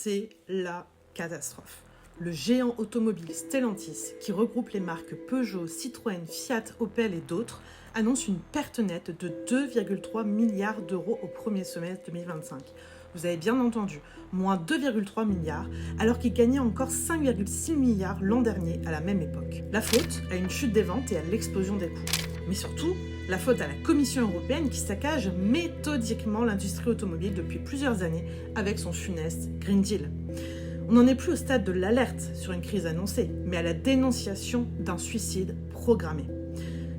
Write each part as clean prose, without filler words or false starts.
C'est la catastrophe. Le géant automobile Stellantis, qui regroupe les marques Peugeot, Citroën, Fiat, Opel et d'autres, annonce une perte nette de 2,3 milliards d'euros au premier semestre 2025. Vous avez bien entendu, moins 2,3 milliards, alors qu'il gagnait encore 5,6 milliards l'an dernier à la même époque. La faute à une chute des ventes et à l'explosion des coûts. Mais surtout, la faute à la Commission européenne qui saccage méthodiquement l'industrie automobile depuis plusieurs années avec son funeste Green Deal. On n'en est plus au stade de l'alerte sur une crise annoncée, mais à la dénonciation d'un suicide programmé.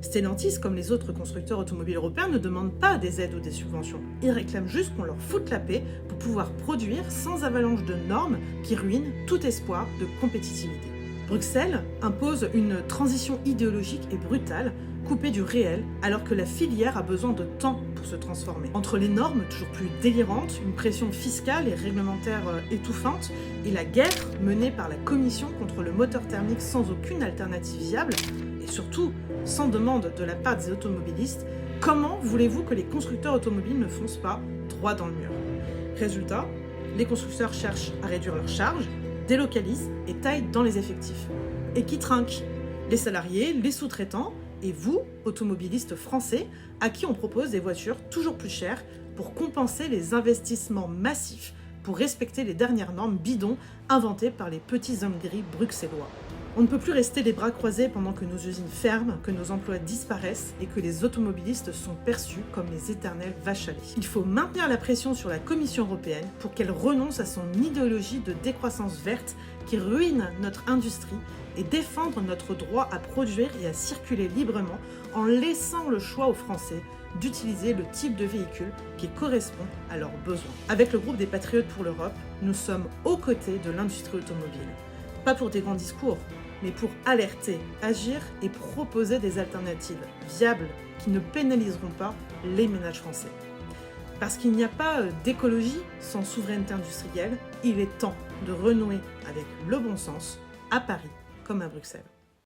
Stellantis, comme les autres constructeurs automobiles européens, ne demandent pas des aides ou des subventions. Ils réclament juste qu'on leur foute la paix pour pouvoir produire sans avalanche de normes qui ruinent tout espoir de compétitivité. Bruxelles impose une transition idéologique et brutale, coupée du réel, alors que la filière a besoin de temps pour se transformer. Entre les normes toujours plus délirantes, une pression fiscale et réglementaire étouffante, et la guerre menée par la Commission contre le moteur thermique sans aucune alternative viable, et surtout sans demande de la part des automobilistes, comment voulez-vous que les constructeurs automobiles ne foncent pas droit dans le mur ? Résultat, les constructeurs cherchent à réduire leurs charges, délocalisent et taillent dans les effectifs. Et qui trinquent ? Les salariés, les sous-traitants, et vous, automobilistes français, à qui on propose des voitures toujours plus chères pour compenser les investissements massifs pour respecter les dernières normes bidons inventées par les petits hommes gris bruxellois. On ne peut plus rester les bras croisés pendant que nos usines ferment, que nos emplois disparaissent et que les automobilistes sont perçus comme les éternelles vaches à lait. Il faut maintenir la pression sur la Commission européenne pour qu'elle renonce à son idéologie de décroissance verte qui ruine notre industrie et défendre notre droit à produire et à circuler librement en laissant le choix aux Français d'utiliser le type de véhicule qui correspond à leurs besoins. Avec le groupe des Patriotes pour l'Europe, nous sommes aux côtés de l'industrie automobile. Pas pour des grands discours, mais pour alerter, agir et proposer des alternatives viables qui ne pénaliseront pas les ménages français. Parce qu'il n'y a pas d'écologie sans souveraineté industrielle, il est temps de renouer avec le bon sens à Paris comme à Bruxelles.